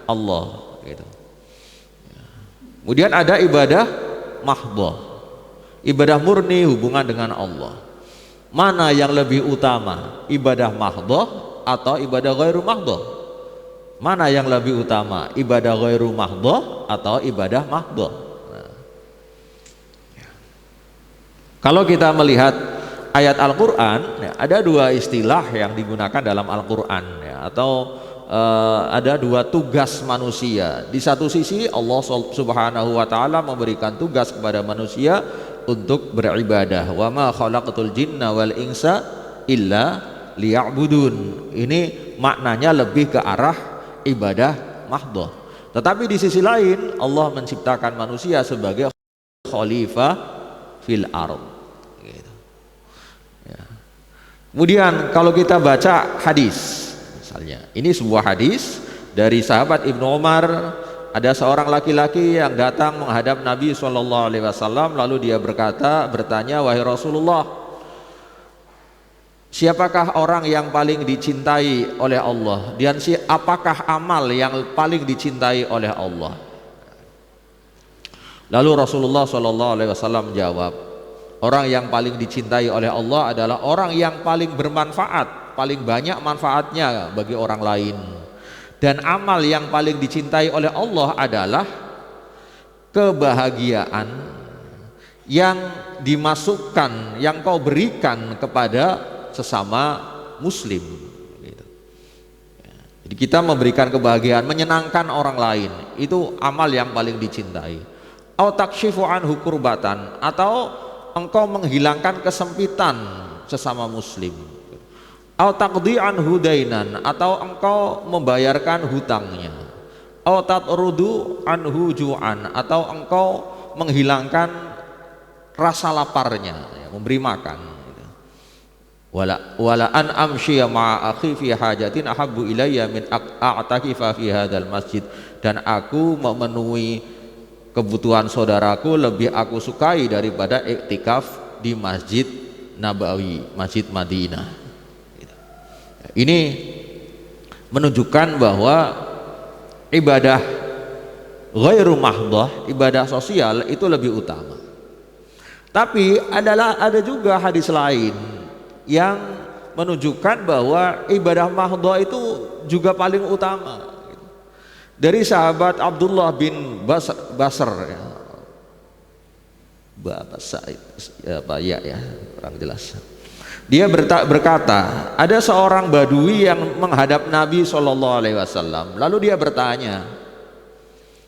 Allah. Gitu. Kemudian ada ibadah mahdhah, ibadah murni hubungan dengan Allah. Mana yang lebih utama, ibadah mahdhah atau ibadah ghairu mahdhah? Mana yang lebih utama, ibadah ghairu mahdhah atau ibadah mahdhah? Nah. Kalau kita melihat ayat Al-Quran, ya, ada dua istilah yang digunakan dalam Al-Quran, ya, atau ada dua tugas manusia. Di satu sisi Allah Subhanahu wa taala memberikan tugas kepada manusia untuk beribadah. Wa ma khalaqatul jinna wal insa illa liya'budun. Ini maknanya lebih ke arah ibadah mahdhah. Tetapi di sisi lain Allah menciptakan manusia sebagai khalifah fil ardh. Gitu. Ya. Kemudian kalau kita baca hadis, ini sebuah hadis dari sahabat Ibnu Umar. Ada seorang laki-laki yang datang menghadap Nabi SAW, lalu dia bertanya, wahai Rasulullah, siapakah orang yang paling dicintai oleh Allah, dan apakah amal yang paling dicintai oleh Allah? Lalu Rasulullah SAW menjawab, orang yang paling dicintai oleh Allah adalah orang yang paling bermanfaat, paling banyak manfaatnya bagi orang lain. Dan amal yang paling dicintai oleh Allah adalah kebahagiaan yang dimasukkan, yang kau berikan kepada sesama muslim. Jadi kita memberikan kebahagiaan, menyenangkan orang lain, itu amal yang paling dicintai. Au takshifu anhu kurbatan, atau engkau menghilangkan kesempitan sesama muslim. Au taqdi anhu dainan, atau engkau membayarkan hutangnya. Au tatrudu anhu ju'an, atau engkau menghilangkan rasa laparnya, memberi makan. Wala an amshiya ma'a akhi fi hajatin ahabbu ilayya min a'takifa fi hadzal masjid, dan aku memenuhi kebutuhan saudaraku lebih aku sukai daripada iktikaf di Masjid Nabawi, Masjid Madinah. Ini menunjukkan bahwa ibadah ghairu mahdhah, ibadah sosial itu lebih utama. Tapi ada juga hadis lain yang menunjukkan bahwa ibadah mahdhah itu juga paling utama. Dari sahabat Abdullah bin Basr ya. Bapak Said ya, kurang jelas. Dia berkata, ada seorang badui yang menghadap Nabi SAW. Lalu dia bertanya,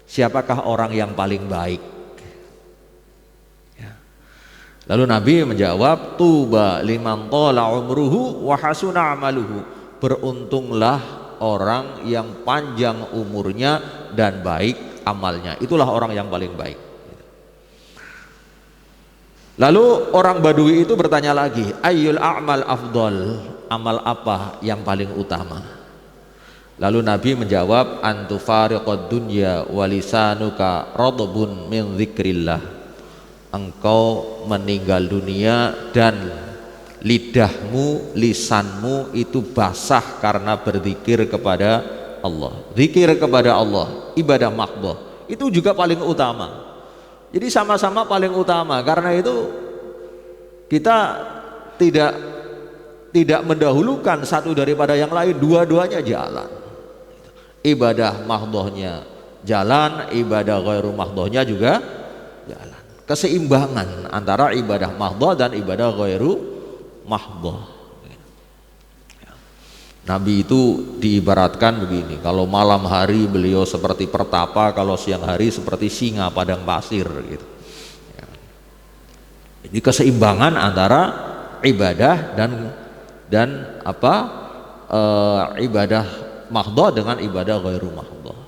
siapakah orang yang paling baik? Ya. Lalu Nabi menjawab, tuba liman tala umruhu wa hasuna amaluhu. Beruntunglah orang yang panjang umurnya dan baik amalnya. Itulah orang yang paling baik. Lalu orang Badui itu bertanya lagi, ayyul a'mal afdal, amal apa yang paling utama? Lalu Nabi menjawab, antufariqad dunya walisanuka radbun min dzikrillah. Engkau meninggal dunia dan lidahmu, lisanmu itu basah karena berzikir kepada Allah. Zikir kepada Allah, ibadah mahdhah, itu juga paling utama. Jadi sama-sama paling utama. Karena itu kita tidak mendahulukan satu daripada yang lain, dua-duanya jalan. Ibadah mahdhahnya jalan, ibadah ghairu mahdhahnya juga jalan. Keseimbangan antara ibadah mahdhah dan ibadah ghairu mahdhah. Nabi itu diibaratkan begini, kalau malam hari beliau seperti pertapa, kalau siang hari seperti singa padang pasir gitu. Jadi keseimbangan antara ibadah dan ibadah mahdhah dengan ibadah ghairu mahdhah.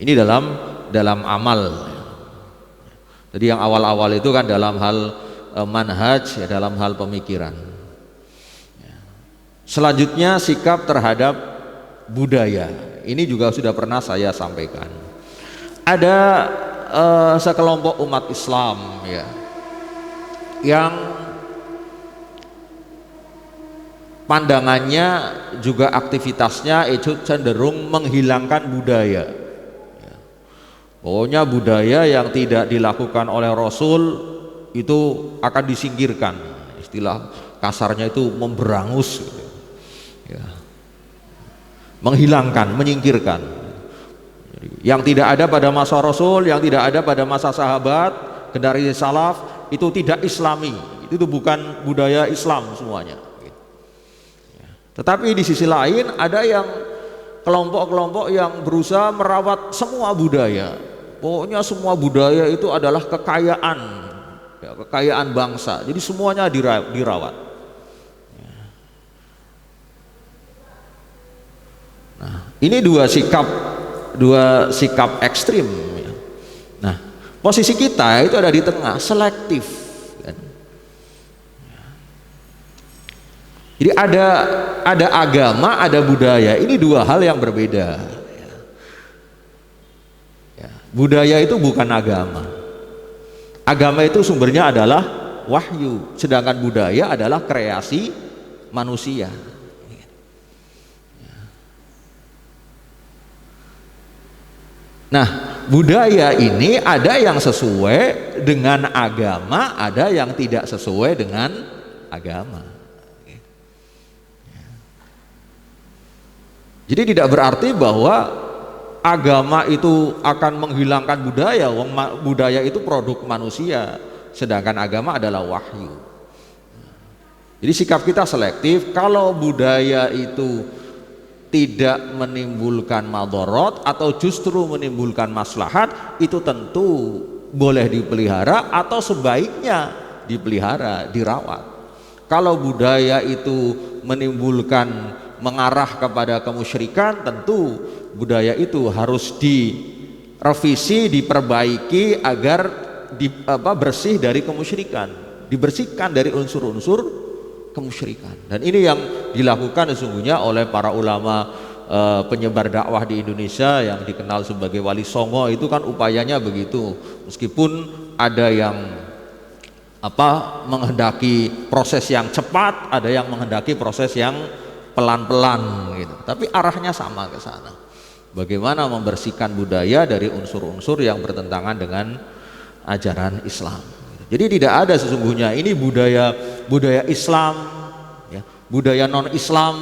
Ini dalam amal. Jadi yang awal-awal itu kan dalam hal manhaj, ya, dalam hal pemikiran. Selanjutnya sikap terhadap budaya. Ini juga sudah pernah saya sampaikan. Ada sekelompok umat Islam ya, yang pandangannya juga aktivitasnya itu cenderung menghilangkan budaya. Pokoknya budaya yang tidak dilakukan oleh Rasul itu akan disingkirkan. Istilah kasarnya itu memberangus. Ya. Menghilangkan, menyingkirkan. Yang tidak ada pada masa Rasul, yang tidak ada pada masa sahabat, generasi salaf, itu tidak islami. Itu bukan budaya Islam semuanya. Tetapi di sisi lain ada yang kelompok-kelompok yang berusaha merawat semua budaya. Pokoknya semua budaya itu adalah kekayaan, ya, kekayaan bangsa. Jadi semuanya dirawat. Nah, ini dua sikap ekstrim. Nah, posisi kita itu ada di tengah, selektif. Jadi ada agama, ada budaya. Ini dua hal yang berbeda. Budaya itu bukan agama. Agama itu sumbernya adalah wahyu, sedangkan budaya adalah kreasi manusia. Nah, budaya ini ada yang sesuai dengan agama, ada yang tidak sesuai dengan agama. Jadi tidak berarti bahwa agama itu akan menghilangkan budaya. Budaya itu produk manusia, sedangkan agama adalah wahyu. Jadi sikap kita selektif. Kalau budaya itu tidak menimbulkan madharat atau justru menimbulkan maslahat, itu tentu boleh dipelihara atau sebaiknya dipelihara, dirawat. Kalau budaya itu menimbulkan, mengarah kepada kemusyrikan, tentu budaya itu harus direvisi, diperbaiki agar bersih dari kemusyrikan, dibersihkan dari unsur-unsur kemusyrikan. Dan ini yang dilakukan sesungguhnya oleh para ulama penyebar dakwah di Indonesia yang dikenal sebagai Wali Songo. Itu kan upayanya begitu, meskipun ada yang menghendaki proses yang cepat, ada yang menghendaki proses yang pelan-pelan gitu, tapi arahnya sama ke sana. Bagaimana membersihkan budaya dari unsur-unsur yang bertentangan dengan ajaran Islam. Jadi tidak ada sesungguhnya ini budaya Islam, ya, budaya non-Islam.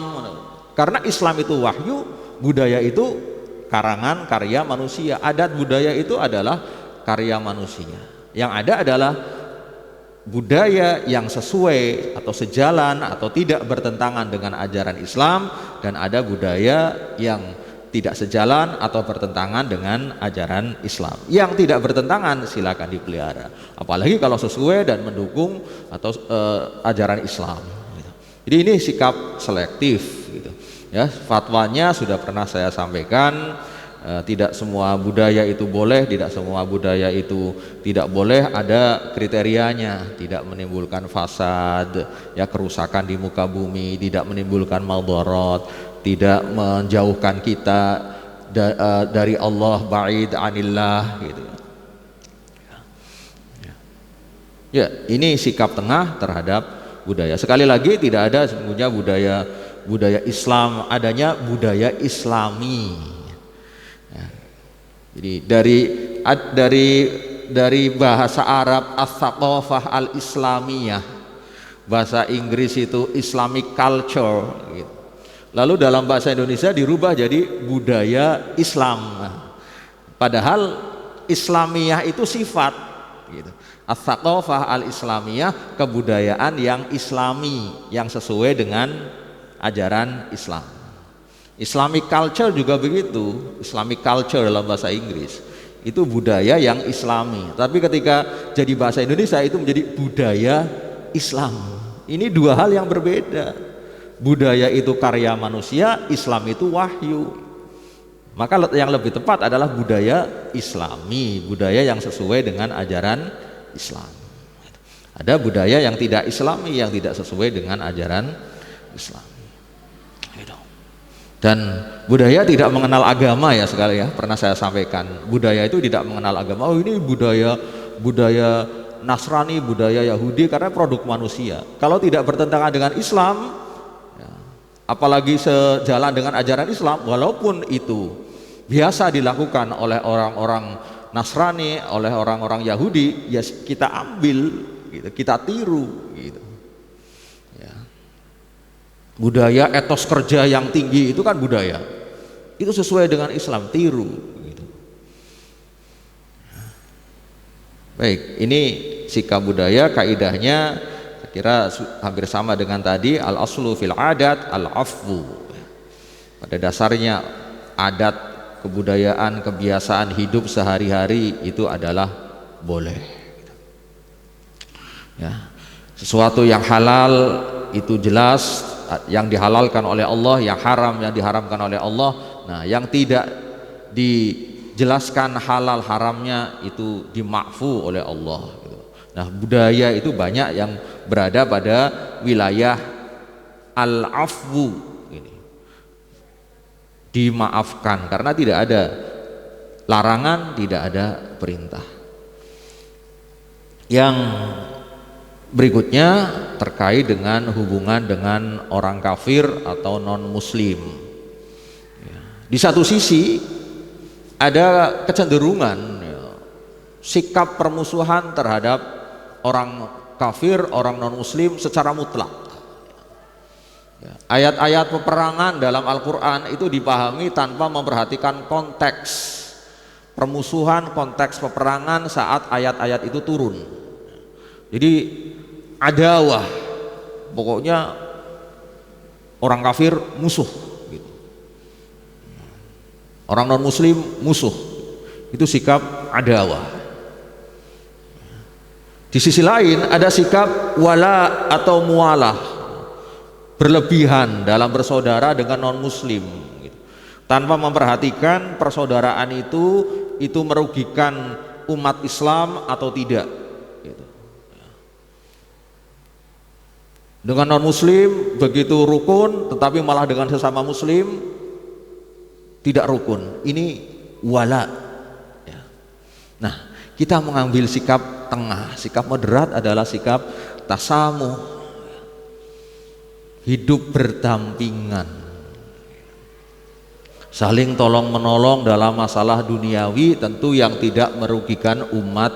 Karena Islam itu wahyu, budaya itu karangan karya manusia. Adat budaya itu adalah karya manusia. Yang ada adalah budaya yang sesuai atau sejalan atau tidak bertentangan dengan ajaran Islam, dan ada budaya yang tidak sejalan atau bertentangan dengan ajaran Islam. Yang tidak bertentangan silakan dipelihara, apalagi kalau sesuai dan mendukung atau ajaran Islam gitu. Jadi ini sikap selektif gitu. Ya, fatwanya sudah pernah saya sampaikan. Tidak semua budaya itu boleh, tidak semua budaya itu tidak boleh. Ada kriterianya, tidak menimbulkan fasad, ya, kerusakan di muka bumi, tidak menimbulkan madharat, tidak menjauhkan kita dari Allah, ba'id anillah gitu. Ya, ini sikap tengah terhadap budaya. Sekali lagi tidak ada sesungguhnya budaya Islam, adanya budaya Islami. Jadi dari bahasa Arab as-saqafah al-islamiyah, bahasa Inggris itu Islamic culture gitu. Lalu dalam bahasa Indonesia dirubah jadi budaya Islam. Padahal Islamiyah itu sifat gitu. As-saqafah al-islamiyah, kebudayaan yang islami, yang sesuai dengan ajaran Islam. Islamic culture juga begitu. Islamic culture dalam bahasa Inggris itu budaya yang islami, tapi ketika jadi bahasa Indonesia itu menjadi budaya Islam. Ini dua hal yang berbeda. Budaya itu karya manusia, Islam itu wahyu. Maka yang lebih tepat adalah budaya Islami, budaya yang sesuai dengan ajaran Islam. Ada budaya yang tidak Islami, yang tidak sesuai dengan ajaran Islam. Dan budaya tidak mengenal agama, ya sekali ya, pernah saya sampaikan. Budaya itu tidak mengenal agama. Oh, ini budaya Nasrani, budaya Yahudi, karena produk manusia. Kalau tidak bertentangan dengan Islam, ya, apalagi sejalan dengan ajaran Islam, walaupun itu biasa dilakukan oleh orang-orang Nasrani, oleh orang-orang Yahudi, ya kita ambil, gitu, kita tiru, gitu. Budaya etos kerja yang tinggi itu kan budaya, itu sesuai dengan Islam, tiru gitu. Baik, ini sikap budaya, kaidahnya saya kira hampir sama dengan tadi. Al aslu fil adat al afwu. Pada dasarnya adat, kebudayaan, kebiasaan hidup sehari-hari itu adalah boleh. Ya, sesuatu yang halal itu jelas, yang dihalalkan oleh Allah, yang haram yang diharamkan oleh Allah. Nah, yang tidak dijelaskan halal haramnya itu dimakfu oleh Allah gitu. Nah, budaya itu banyak yang berada pada wilayah al-afwu ini, dimaafkan karena tidak ada larangan, tidak ada perintah. Yang berikutnya terkait dengan hubungan dengan orang kafir atau non muslim. Di satu sisi ada kecenderungan ya, sikap permusuhan terhadap orang kafir, orang non muslim secara mutlak. Ya, ayat-ayat peperangan dalam Al-Quran itu dipahami tanpa memperhatikan konteks permusuhan, konteks peperangan saat ayat-ayat itu turun. Jadi adawah, pokoknya orang kafir musuh gitu. Orang non muslim musuh, itu sikap adawah. Di sisi lain ada sikap wala atau mualah, berlebihan dalam bersaudara dengan non muslim gitu. Tanpa memperhatikan persaudaraan itu merugikan umat Islam atau tidak gitu. Dengan non muslim begitu rukun, tetapi malah dengan sesama muslim tidak rukun. Ini wala ya. Nah, kita mengambil sikap tengah. Sikap moderat adalah sikap tasamuh, hidup berdampingan, saling tolong menolong dalam masalah duniawi, tentu yang tidak merugikan umat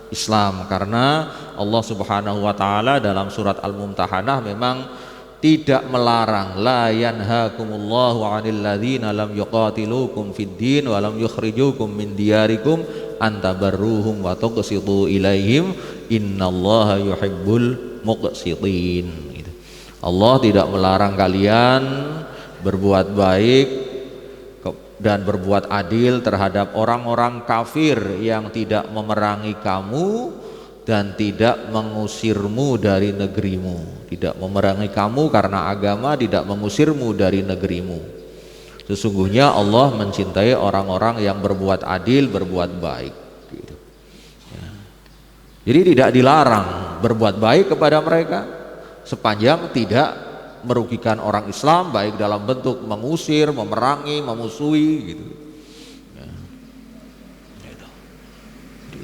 Islam. Karena Allah Subhanahu wa taala dalam surat Al-Mumtahanah memang tidak melarang, la yanhaakumullahu 'anil ladzina lam yuqatilukum fid din wa lam yukhrijukum min diyarikum an tabarruhum wa tuqsitu ilaihim innallaha yuhibbul muqsitin. Allah tidak melarang kalian berbuat baik dan berbuat adil terhadap orang-orang kafir yang tidak memerangi kamu dan tidak mengusirmu dari negerimu. Tidak memerangi kamu karena agama, tidak mengusirmu dari negerimu. Sesungguhnya Allah mencintai orang-orang yang berbuat adil, berbuat baik gitu. Ya. Jadi tidak dilarang berbuat baik kepada mereka sepanjang tidak merugikan orang Islam, baik dalam bentuk mengusir, memerangi, memusuhi gitu. Ya.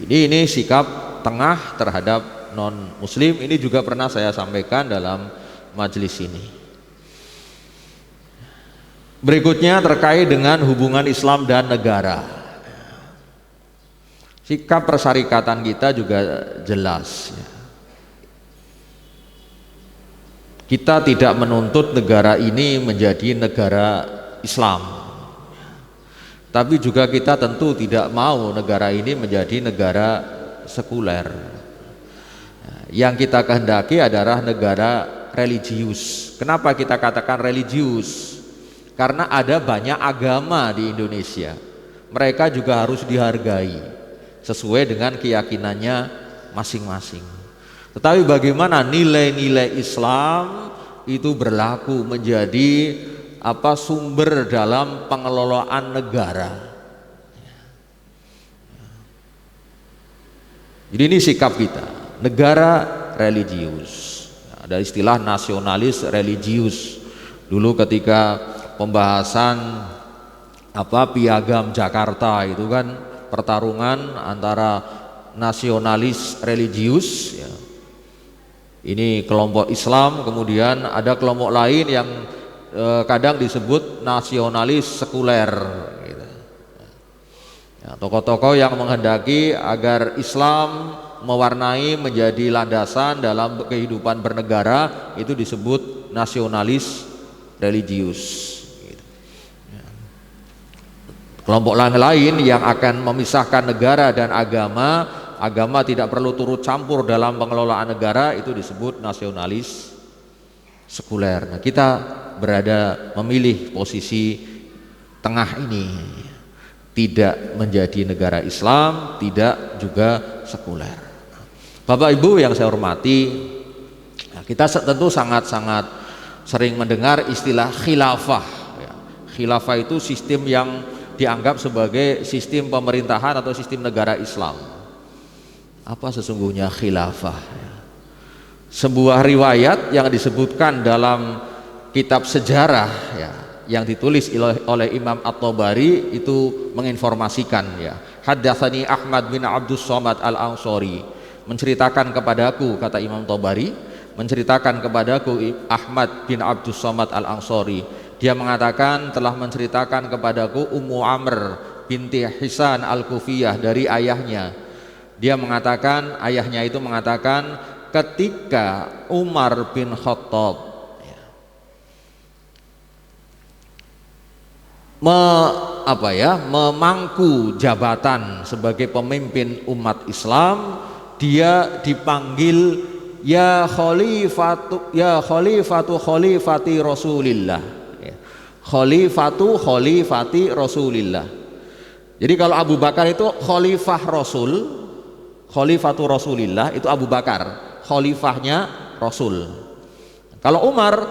Ini sikap tengah terhadap non muslim. Ini juga pernah saya sampaikan dalam majelis ini. Berikutnya terkait dengan hubungan Islam dan negara. Sikap persyarikatan kita juga jelas ya. Kita tidak menuntut negara ini menjadi negara Islam, tapi juga kita tentu tidak mau negara ini menjadi negara sekuler. Yang kita kehendaki adalah negara religius. Kenapa kita katakan religius? Karena ada banyak agama di Indonesia. Mereka juga harus dihargai sesuai dengan keyakinannya masing-masing. Tetapi bagaimana nilai-nilai Islam itu berlaku menjadi sumber dalam pengelolaan negara. Jadi ini sikap kita, negara religius. Ada istilah nasionalis religius. Dulu ketika pembahasan Piagam Jakarta itu kan pertarungan antara nasionalis religius ya. Ini kelompok Islam, kemudian ada kelompok lain yang kadang disebut nasionalis sekuler gitu. Ya, tokoh-tokoh yang menghendaki agar Islam mewarnai menjadi landasan dalam kehidupan bernegara itu disebut nasionalis religius gitu. Ya. Kelompok lain yang akan memisahkan negara dan agama tidak perlu turut campur dalam pengelolaan negara, itu disebut nasionalis sekuler. Nah, kita berada memilih posisi tengah ini, tidak menjadi negara Islam, tidak juga sekuler. Bapak Ibu yang saya hormati, kita tentu sangat-sangat sering mendengar istilah khilafah. Khilafah itu sistem yang dianggap sebagai sistem pemerintahan atau sistem negara Islam. Apa sesungguhnya khilafah? Sebuah riwayat yang disebutkan dalam kitab sejarah ya, yang ditulis oleh Imam At-Tabari itu menginformasikan ya. Haddatsani Ahmad bin Abdus Somad Al-Ansori, menceritakan kepadaku, kata Imam Tabari, menceritakan kepadaku Ahmad bin Abdus Somad Al-Ansori. Dia mengatakan telah menceritakan kepadaku Ummu Amr binti Hisan Al-Kufiyah dari ayahnya. Dia mengatakan, ayahnya itu mengatakan ketika Umar bin Khattab memangku jabatan sebagai pemimpin umat Islam, dia dipanggil ya khalifatu khalifati Rasulillah, khalifati Rasulillah. Jadi kalau Abu Bakar itu khalifah Rasul, khalifatu Rasulillah itu Abu Bakar, khalifahnya Rasul. Kalau Umar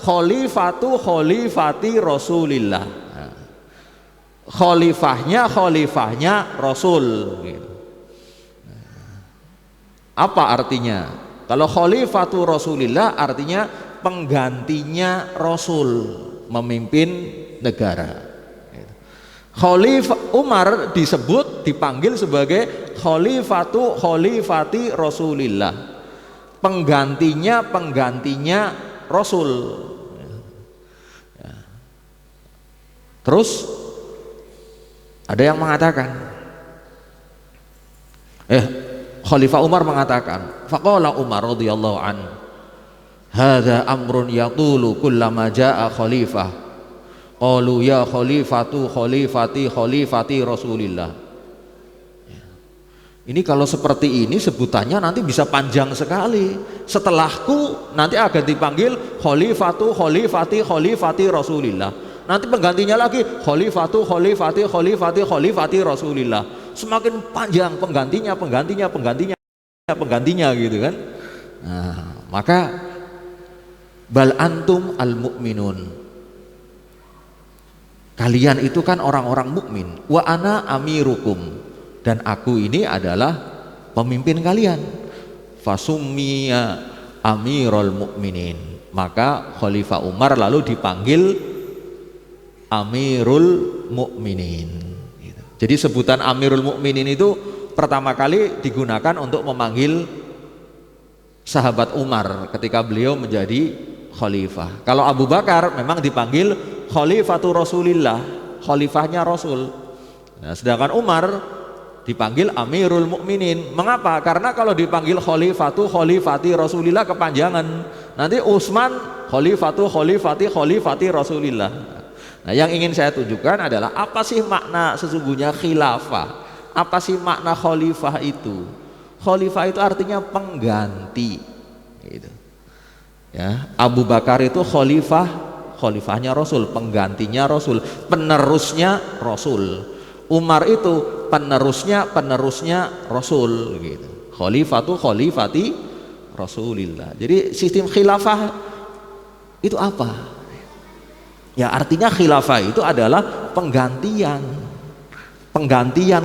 khalifati Rasulillah, khalifahnya Rasul gitu. Apa artinya? Kalau khalifatu Rasulillah artinya penggantinya Rasul memimpin negara. Khalifah Umar dipanggil sebagai khalifati Rasulillah, penggantinya Rasul. Terus ada yang mengatakan, Khalifah Umar mengatakan, faqala Umar radhiyallahu an, hadza amrun yatulu kullama jaa khalifah, qalu ya khalifati Rasulillah. Ini kalau seperti ini sebutannya nanti bisa panjang sekali. Setelahku nanti akan dipanggil khalifati Rasulillah. Nanti penggantinya lagi khalifati Rasulillah. Semakin panjang penggantinya gitu kan. Nah, maka bal antum al mu'minun, kalian itu kan orang-orang mukmin, wa ana amirukum, dan aku ini adalah pemimpin kalian. Fasummiya amirul mukminin, maka Khalifah Umar lalu dipanggil Amirul Mukminin. Jadi sebutan Amirul Mukminin itu pertama kali digunakan untuk memanggil sahabat Umar ketika beliau menjadi khalifah. Kalau Abu Bakar memang dipanggil Khalifatu Rasulillah, khalifahnya Rasul. Nah, sedangkan Umar dipanggil Amirul Mukminin. Mengapa? Karena kalau dipanggil khalifati Rasulillah kepanjangan. Nanti Utsman khalifati Rasulillah. Nah, yang ingin saya tunjukkan adalah apa sih makna sesungguhnya khilafah? Apa sih makna khalifah itu? Khalifah itu artinya pengganti. Gitu. Ya, Abu Bakar itu khalifahnya Rasul, penggantinya Rasul, penerusnya Rasul. Umar itu penerusnya Rasul. Gitu. Khalifati Rasulillah. Jadi sistem khilafah itu apa? Ya, artinya khilafah itu adalah penggantian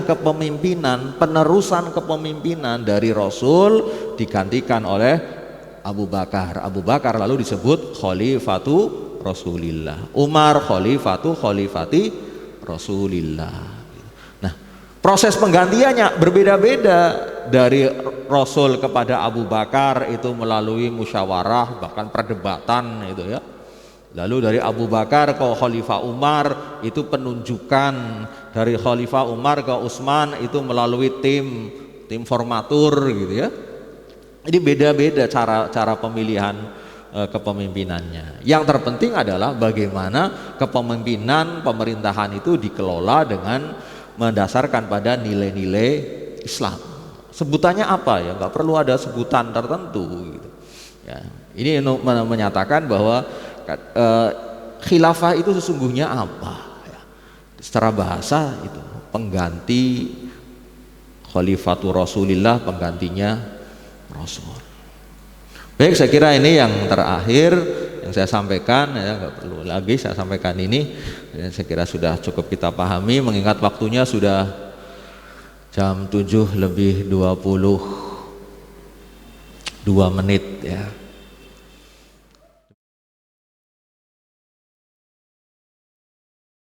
kepemimpinan, penerusan kepemimpinan dari Rasul digantikan oleh Abu Bakar. Abu Bakar lalu disebut khalifatu Rasulillah. Umar khalifati Rasulillah. Nah, proses penggantiannya berbeda-beda. Dari Rasul kepada Abu Bakar itu melalui musyawarah, bahkan perdebatan itu ya. Lalu dari Abu Bakar ke Khalifah Umar itu penunjukan, dari Khalifah Umar ke Utsman itu melalui tim formatur gitu ya. Jadi beda-beda cara pemilihan kepemimpinannya. Yang terpenting adalah bagaimana kepemimpinan pemerintahan itu dikelola dengan mendasarkan pada nilai-nilai Islam. Sebutannya apa ya? Nggak perlu ada sebutan tertentu gitu. Ya, ini menyatakan bahwa khilafah itu sesungguhnya apa ya? Secara bahasa itu pengganti khalifatu Rasulillah, penggantinya Rasul. Baik, saya kira ini yang terakhir yang saya sampaikan ya, nggak perlu lagi saya sampaikan ini ya, saya kira sudah cukup kita pahami, mengingat waktunya sudah jam 7 lebih 22 menit ya.